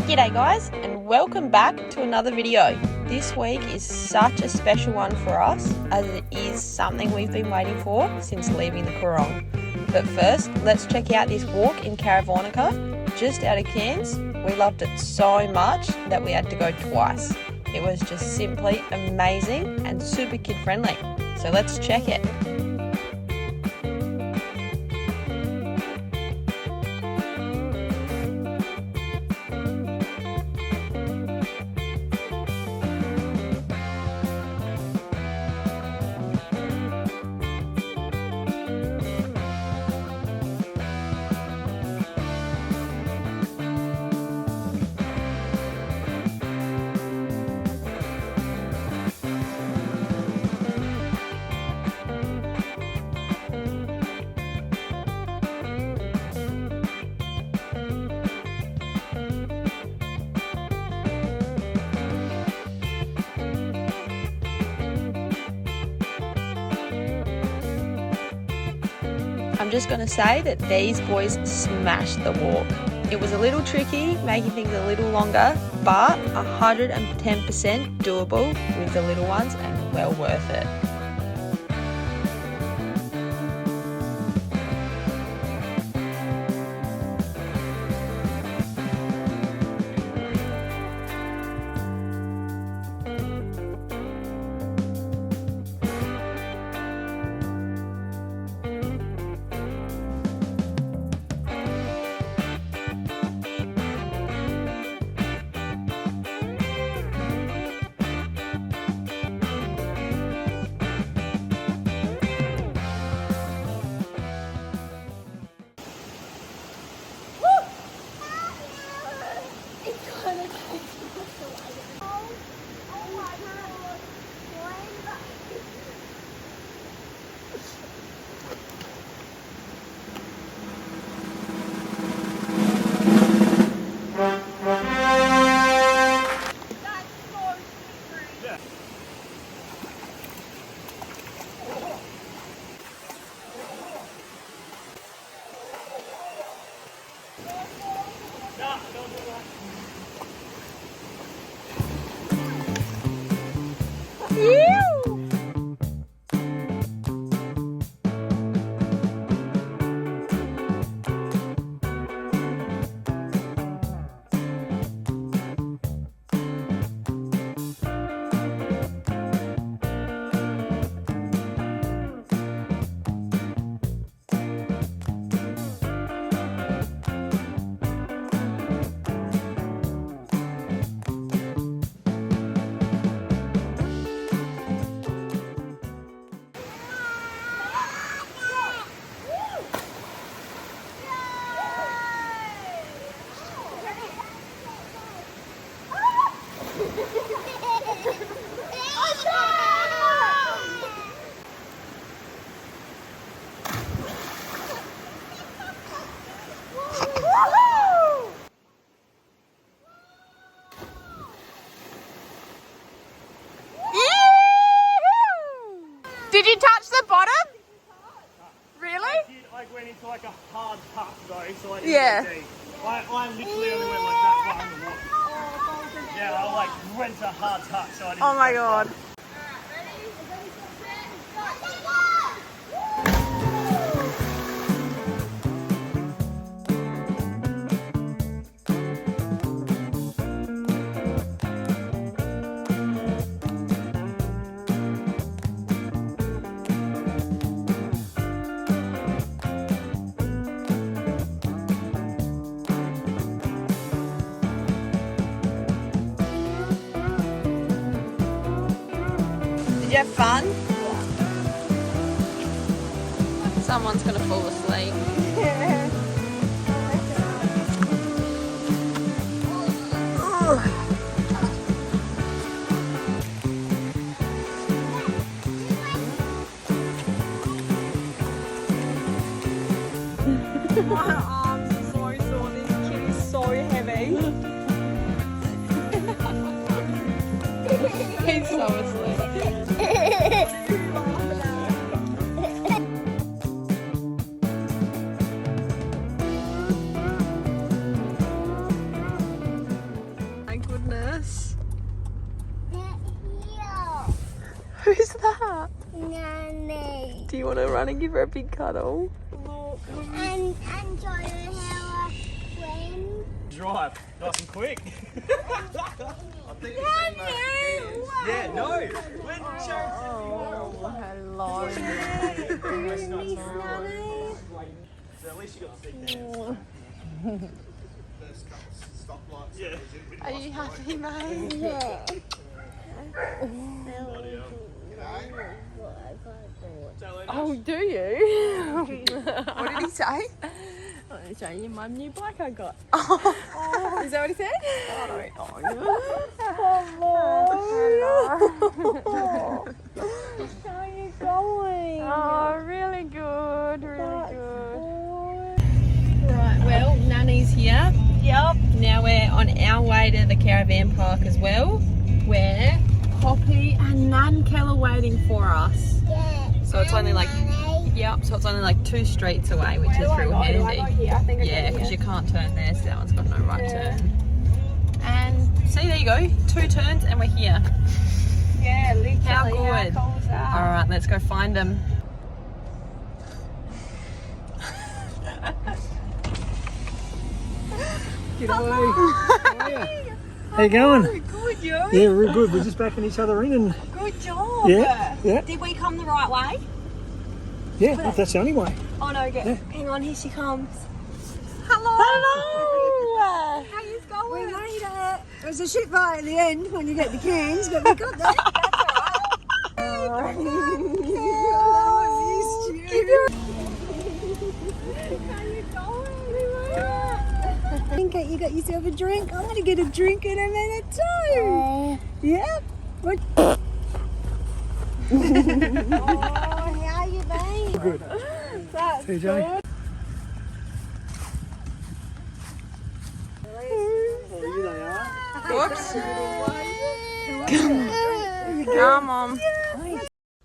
G'day guys, and welcome back to another video. This week is such a special one for us as it is something we've been waiting for since leaving the Coorong. But first, let's check out this walk in Caravanning just out of CAIRNS. We loved it so much that we had to go twice. It was just simply amazing and super kid friendly. So let's check it. I'm just going to say that these boys smashed the walk. It was a little tricky, making things a little longer, but 110% doable with the little ones and well worth it. Did you touch the bottom? Really? I went into like a hard cut though, so I didn't Yeah. get deep. I literally only went like that far in the water. Yeah, I like went to hard cut, so I didn't. Oh my god. Did you have fun? Someone's going to fall asleep. My arms are so sore. This kid is so heavy. He's so asleep. Who's that? Nanny. Do you want to run and give her a big cuddle? And show her how I swim. Drive, nice and quick. Yeah, no. When Hello. So at least you got to stick there. Yeah. Are you happy, mate? Yeah. Oh, do you? What did he say? I'm showing you my new bike I got. Oh, Is that what he said? How are you going? oh, really good, really good. Right, well, Nanny's here. Yep. Now we're on our way to the caravan park as well. Where Poppy and Nan Kell are waiting for us. Yeah. So it's only like, Nanny. yep, so it's only like 2 streets away, which is real handy. Here? I think I Yeah, go because here. you can't turn there, so that one's got no right Yeah. turn. And see, there you go, 2 turns and we're here. Yeah, literally. How good. How cool is that? All right, let's go find them. How you going? Good, you. Yeah, real good. We're just backing each other in and Good job. yeah. Did we come the right way? Yeah, that's the only way. Oh no, Yeah. hang on, here she comes. Hello. How you going? We made it. It was a shit fight at the end when you get the cans, but we got there. How you going? I think you got yourself a drink. I'm going to get a drink in a minute too. Yeah. What? Oh, how you been? Good. That's See you, Johnny. good. Oh, they are. Whoops. Come on.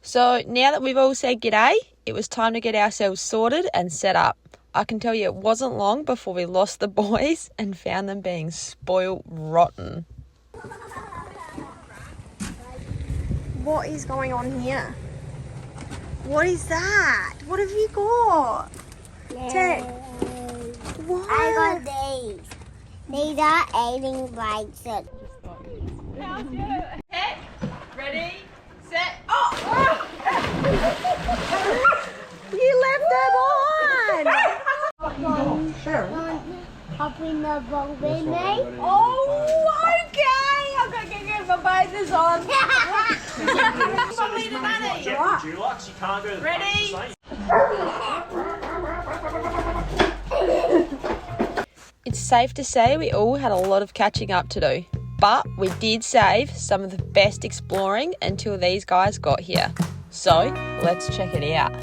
So now that we've all said g'day, it was time to get ourselves sorted and set up. I can tell you it wasn't long before we lost the boys and found them being spoiled rotten. What is going on here? What is that? What have you got? Ted. What? I got these. These are eating bites. Ready, set, oh! You left her behind. Hop in the boat with me. Oh, okay. I'm going to get my bathers on. Probably the money. Jet for Dulux, you can't go to the Ready? same. It's safe to say we all had a lot of catching up to do, but we did save some of the best exploring until these guys got here. So let's check it out.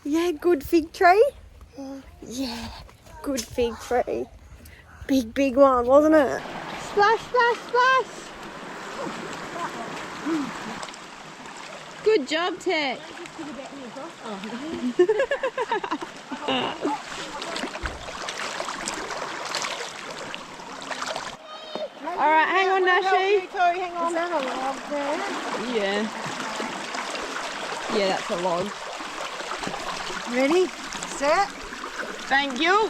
Yeah, good fig tree? Yeah, good fig tree. Big one, wasn't it? Splash, splash, splash! Good job, Tech. All right, hang on, Nashi. Hang on. Is that a log there? Yeah. Yeah, that's a log. Ready? Set. Thank you.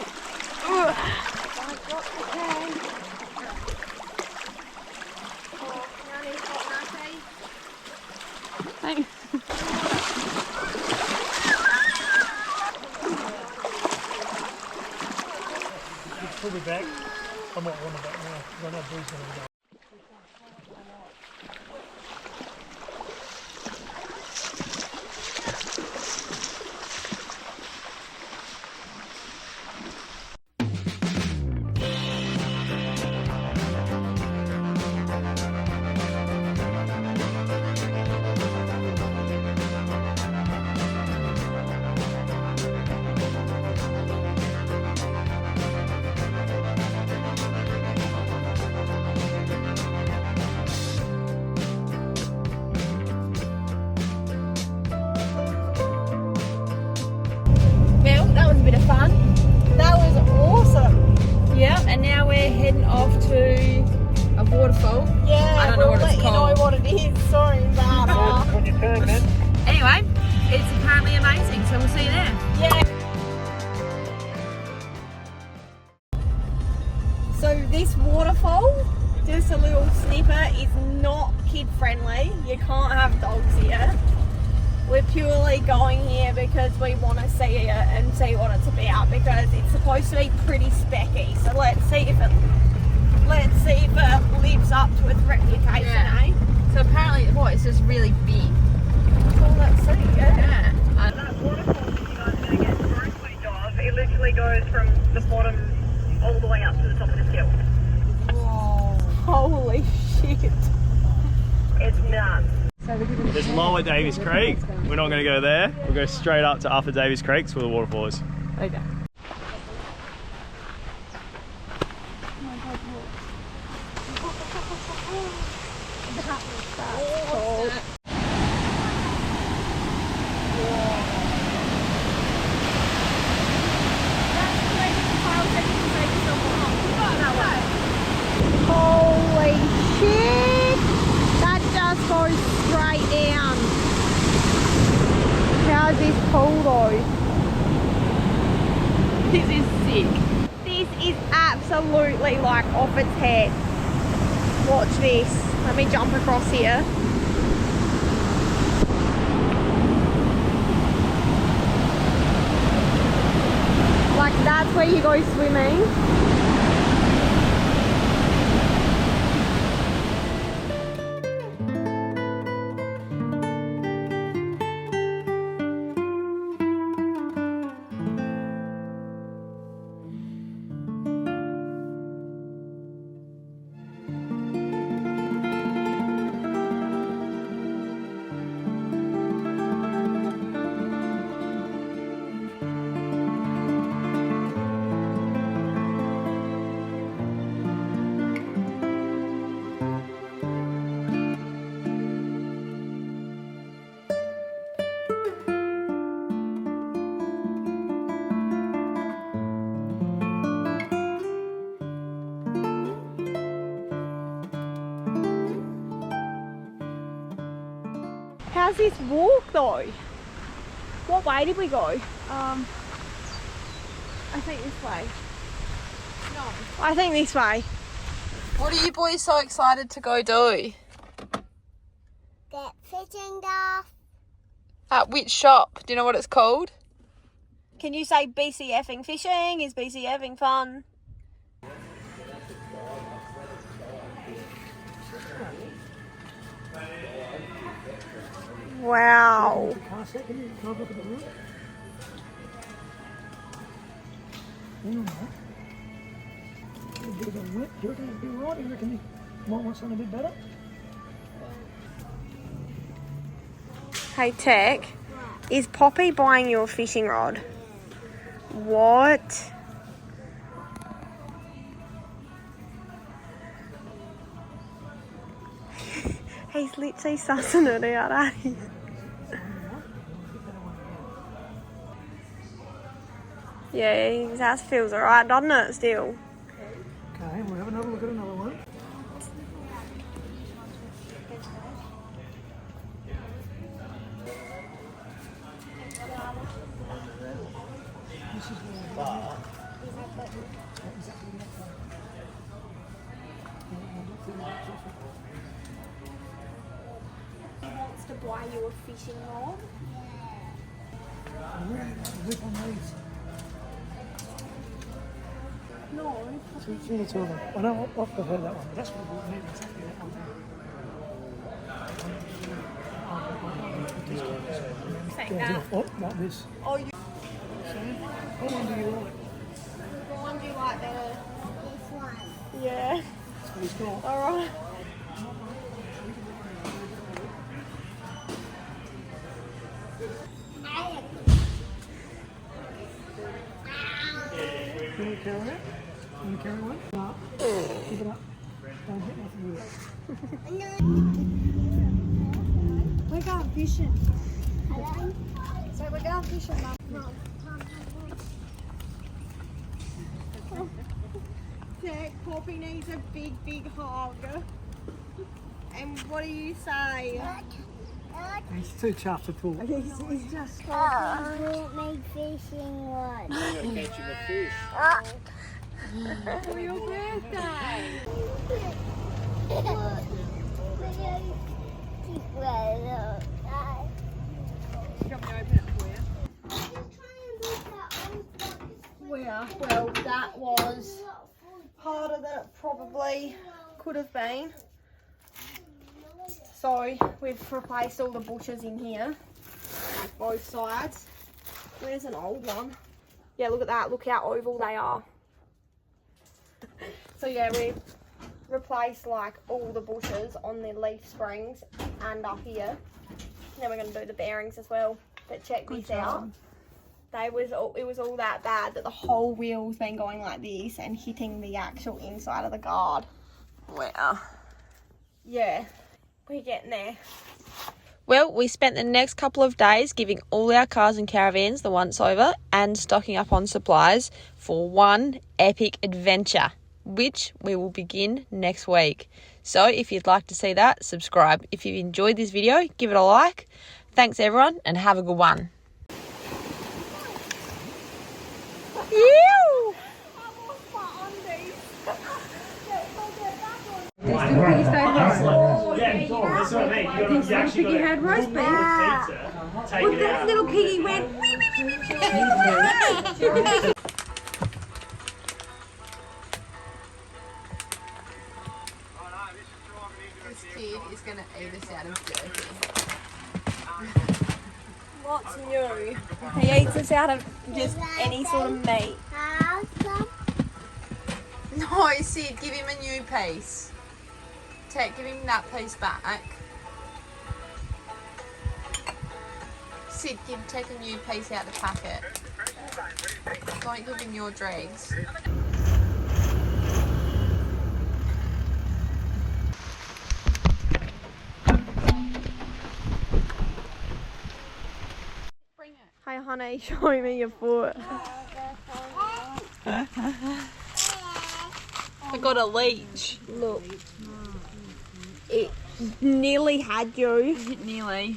Thanks. Pull me back. I might want it back now because I know Bree's going to go. Well, that was a bit of fun. That was awesome. Yeah, and now we're heading off to a waterfall. Yeah, I don't know we'll what let it's you called. know what it is. Sorry about that. On your turn, man. Anyway, it's apparently amazing, so we'll see you there. Yeah. So this waterfall, just a little snippet, is not kid friendly. You can't have dogs here. We're purely going here because we want to see it and see what it's about, because it's supposed to be pretty specky. So let's see if it lives up to its reputation, eh? So apparently, it's just really big. Well, let's see. Yeah. That waterfall that you guys are going to get through footage of, it literally goes from the bottom all the way up to the top of the hill. Holy shit. It's nuts. There's lower Davies Creek. We're not going to go there. We'll go straight up to upper Davies Creek where the waterfall is. Okay. Holy shit! That just goes straight down. How's this pool though? This is sick. This is absolutely like off its head. Watch this. Let me jump across here. Like that's where you go swimming. How's this walk though? What way did we go? I think this way. I think this way. What are you boys so excited to go do? Get fishing off. At which shop? Do you know what it's called? Can you say BCFing fishing? Is BCFing fun? Wow. Can I have a look at the room? A bit of a wet. Do you reckon it'd be right? Do you reckon you might want something a bit better? Hey Tech, Is Poppy buying you a fishing rod? What? He's literally sussing it out, ain't he? Yeah, his ass feels alright, doesn't it, still? Okay, we'll have another look at another one. He wants to buy you a fishing rod. Whip on these. No. See the two of them. I know I've heard that one, but that's what we need exactly that one. Take Yeah, that. oh, like this. Oh, you. What one do you like? The one you like better? This one. Yeah. That's what he's got. Alright. You want to carry it? You want to carry one? No. Keep it up. Don't hit nothing with it. We're going fishing. So we're going fishing, Mum. Jack, Poppy needs a big hug. And what do you say? He's too chuffed to pull. He's just. Bought me fishing rod. For your birthday. Well, that was harder than it probably could have been. So we've replaced all the bushes in here, both sides. Where's an old one? Yeah, look at that. Look how oval they are. So yeah, we've replaced like all the bushes on the leaf springs and up here. Then we're going to do the bearings as well. But check this out. It was all that bad that the whole wheel's been going like this and hitting the actual inside of the guard. Wow. Yeah, we're getting there. Well, we spent the next couple of days giving all our cars and caravans the once over and stocking up on supplies for one epic adventure, which we will begin next week. So if you'd like to see that, subscribe. If you enjoyed this video, give it a like. Thanks everyone and have a good one. Ew! Yeah, that's what I mean. You actually got to had roast beef. take it out. Little piggy went. This kid is going to eat us out of jerky. What's new? He eats us out of just any sort of meat. No, Sid, give him a new piece. Give him that piece back. Sid, take a new piece out the packet. Don't give him your dregs. Hey honey, show me your foot. I got a leech. Look. It nearly had you. Nearly.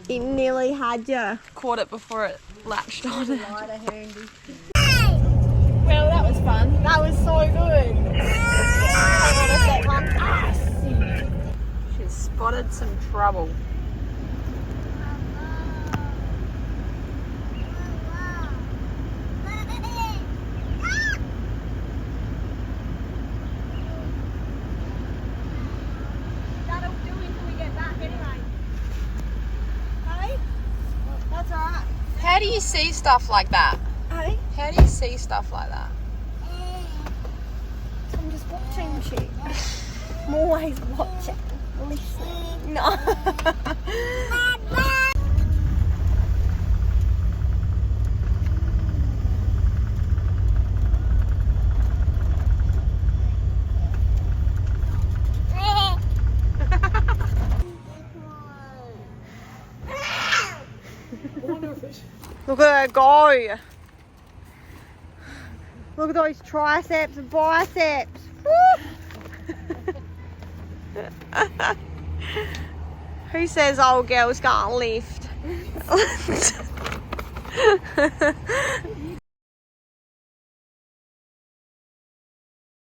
It nearly had you. Caught it before it latched on it. Well, that was fun. That was so good. Hang on a sec, Mum. She's spotted some trouble. That'll do until we get back anyway. Hey? That's alright. How do you see stuff like that? Hey? How do you see stuff like that? I'm just watching shit. I'm always watching. Listening. No. Look at her go. Look at those triceps and biceps. Who says old girls can't lift?